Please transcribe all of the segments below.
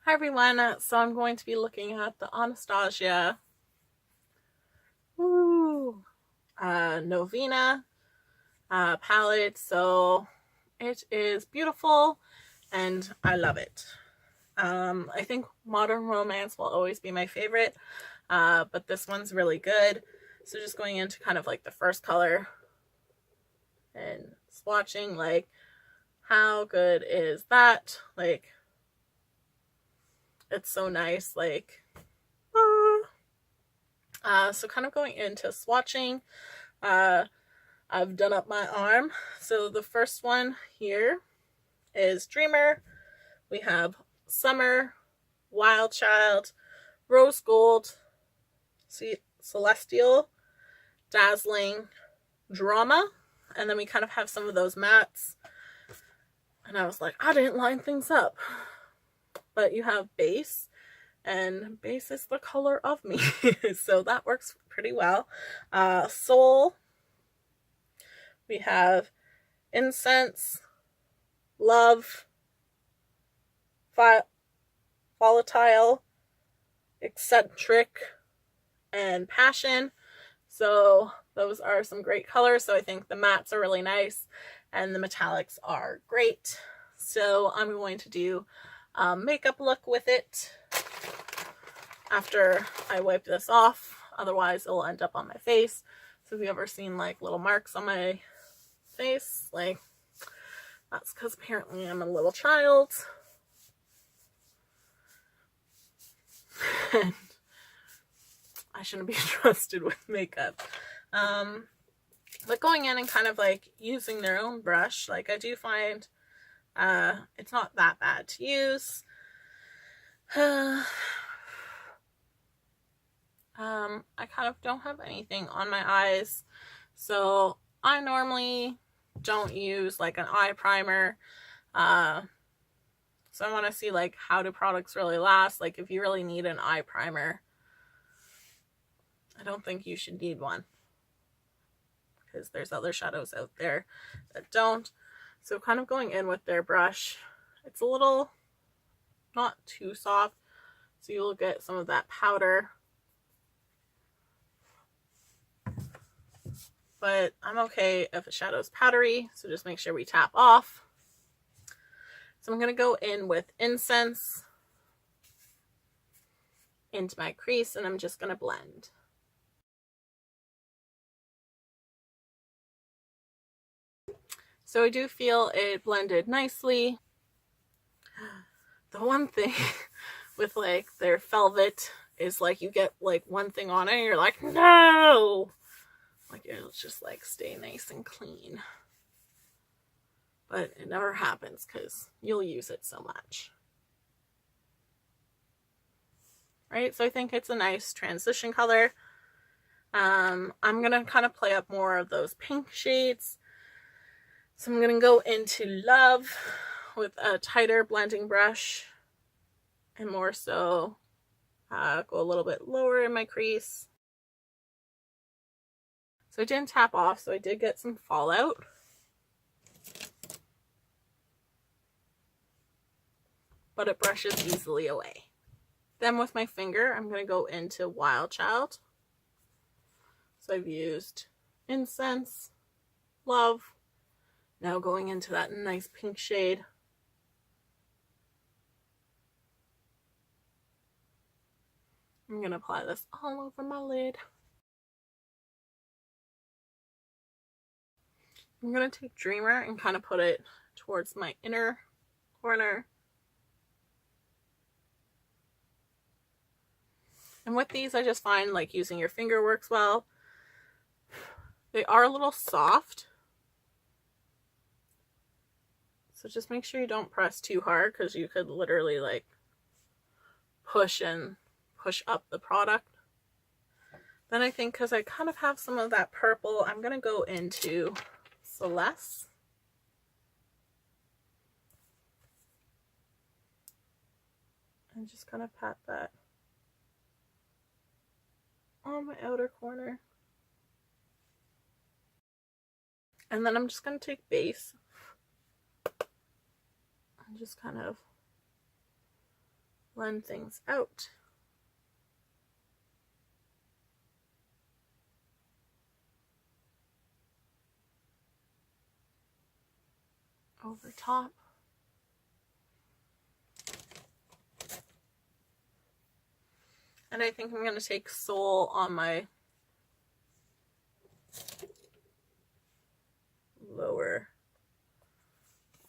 Hi everyone, so I'm going to be looking at the Anastasia Norvina palette. So it is beautiful and I love it. I think Modern Romance will always be my favorite, but this one's really good. So just going into kind of like the first color and swatching, like how good is that? Like, it's so nice. Like, so kind of going into swatching, I've done up my arm. So the first one here is Dreamer. We have Summer, Wild Child, Rose Gold, Celestial, Dazzling, Drama, and then we kind of have some of those mattes. And I was like, I didn't line things up. But you have Base, and Base is the color of me. So that works pretty well. Soul. We have Incense, Love, Volatile, Eccentric, and Passion. So those are some great colors. So I think the mattes are really nice and the metallics are great. So I'm going to do a makeup look with it after I wipe this off. Otherwise it'll end up on my face. So if you've ever seen like little marks on my face, like, that's because apparently I'm a little child. And I shouldn't be trusted with makeup. But going in and kind of like using their own brush, like I do find it's not that bad to use. I kind of don't have anything on my eyes, so I normally don't use like an eye primer. So I want to see like how do products really last. Like if you really need an eye primer, I don't think you should need one, because there's other shadows out there that don't. So kind of going in with their brush, it's a little not too soft, so you'll get some of that powder. But I'm okay if a shadow's powdery, so just make sure we tap off. So I'm going to go in with Incense into my crease, and I'm just going to blend. So I do feel it blended nicely. The one thing with like their Velvet is like you get like one thing on it and you're like, no! Like it'll just like stay nice and clean. But it never happens because you'll use it so much. Right, so I think it's a nice transition color. I'm going to kind of play up more of those pink shades. So I'm going to go into Love with a tighter blending brush, and more so go a little bit lower in my crease. So I didn't tap off, so I did get some fallout. But it brushes easily away. Then with my finger, I'm going to go into Wild Child. So I've used Incense, Love. Now going into that nice pink shade. I'm going to apply this all over my lid. I'm going to take Dreamer and kind of put it towards my inner corner. And with these, I just find like using your finger works well. They are a little soft, so just make sure you don't press too hard, because you could literally like push up the product. Then I think because I kind of have some of that purple, I'm going to go into Celeste. And just kind of pat that on my outer corner. And then I'm just going to take Base and just kind of blend things out. Over top. And I think I'm going to take Soul on my lower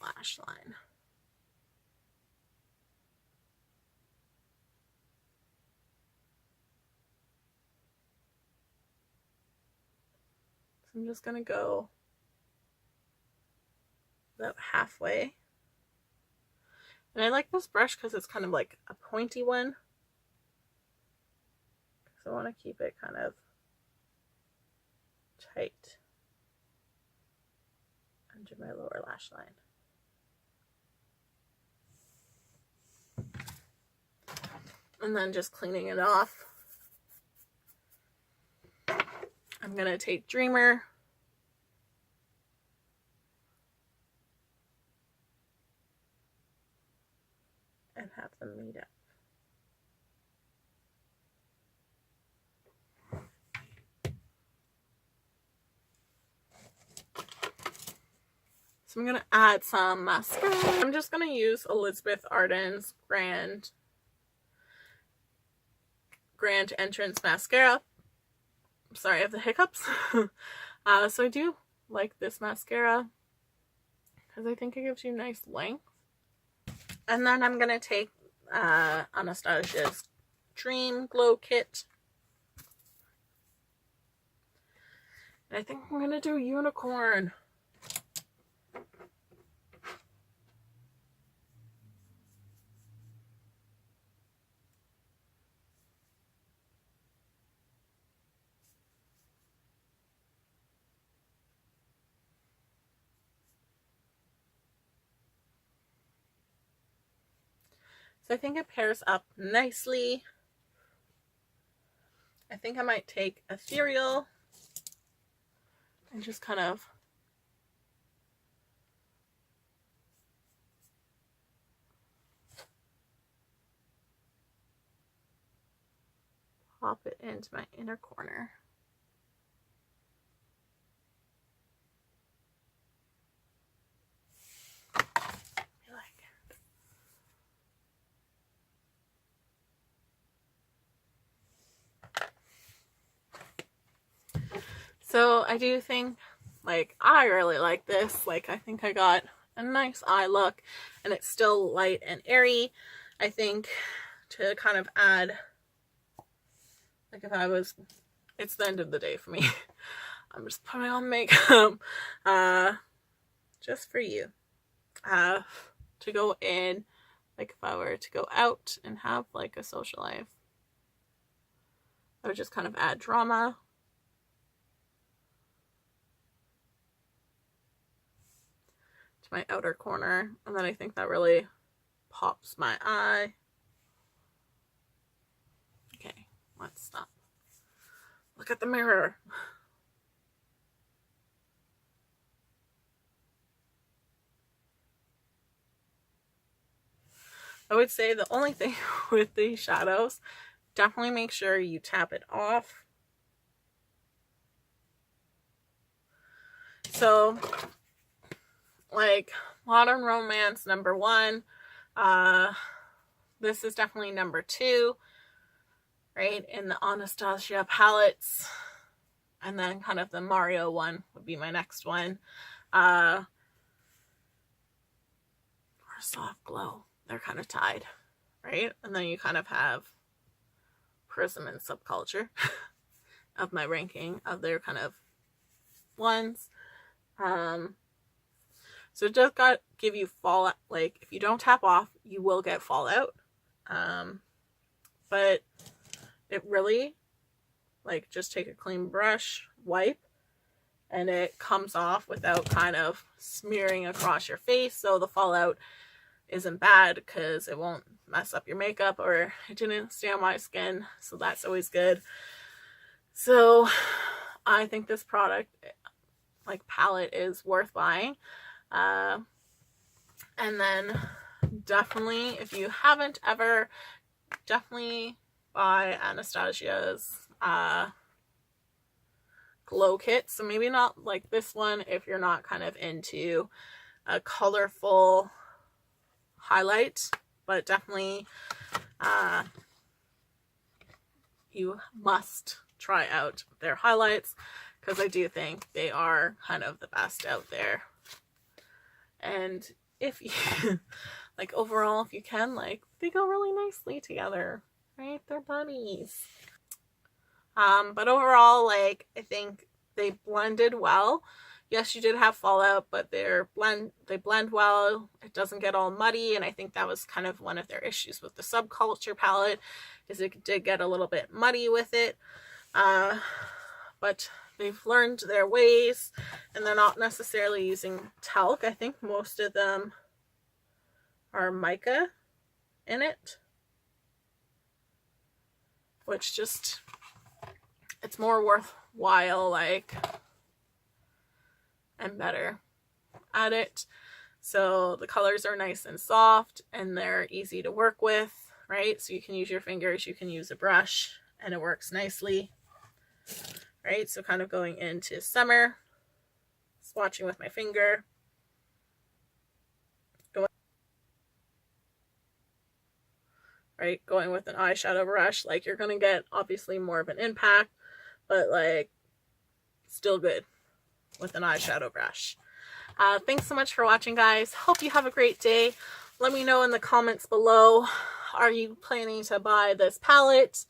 lash line. So I'm just going to go about halfway. And I like this brush because it's kind of like a pointy one. So I want to keep it kind of tight under my lower lash line. And then just cleaning it off, I'm going to take Dreamer and have them meet up. So I'm going to add some mascara. I'm just going to use Elizabeth Arden's Grand Entrance Mascara. I'm sorry, I have the hiccups. So I do like this mascara because I think it gives you nice length. And then I'm going to take Anastasia's Dream Glow Kit. And I think I'm going to do Unicorn. So I think it pairs up nicely. I think I might take Ethereal and just kind of pop it into my inner corner. So I do think, like, I really like this. Like, I think I got a nice eye look, and it's still light and airy. I think to kind of add, like, if I was, it's the end of the day for me. I'm just putting on makeup, just for you, to go in, like, if I were to go out and have, like, a social life, I would just kind of add drama. My outer corner, and then I think that really pops my eye. Okay, let's stop. Look at the mirror. I would say the only thing with these shadows, definitely make sure you tap it off. So, like, Modern Romance #1, this is definitely #2, right, in the Anastasia palettes, and then kind of the Mario one would be my next one, or Soft Glow, they're kind of tied, right, and then you kind of have Prism and Subculture of my ranking of their kind of ones. So it does got give you fallout. Like, if you don't tap off, you will get fallout. But it really, like, just take a clean brush, wipe, and it comes off without kind of smearing across your face. So the fallout isn't bad because it won't mess up your makeup, or it didn't stay on my skin. So that's always good. So I think this product, like, palette is worth buying. And then definitely, if you haven't ever, definitely buy Anastasia's glow kit. So maybe not like this one if you're not kind of into a colorful highlight, but definitely you must try out their highlights, because I do think they are kind of the best out there. And if you like, overall, if you can, like, they go really nicely together, right? They're buddies. But overall, like, I think they blended well. Yes, you did have fallout, but they blend well. It doesn't get all muddy, and I think that was kind of one of their issues with the Subculture palette, is it did get a little bit muddy with it. But they've learned their ways, and they're not necessarily using talc. I think most of them are mica in it, which just, it's more worthwhile, like, and better at it. So the colors are nice and soft, and they're easy to work with, right? So you can use your fingers, you can use a brush, and it works nicely, right? So kind of going into summer, swatching with my finger, going with an eyeshadow brush, like, you're gonna get obviously more of an impact, but like, still good with an eyeshadow brush. Thanks so much for watching, guys. Hope you have a great day. Let me know in the comments below, are you planning to buy this palette?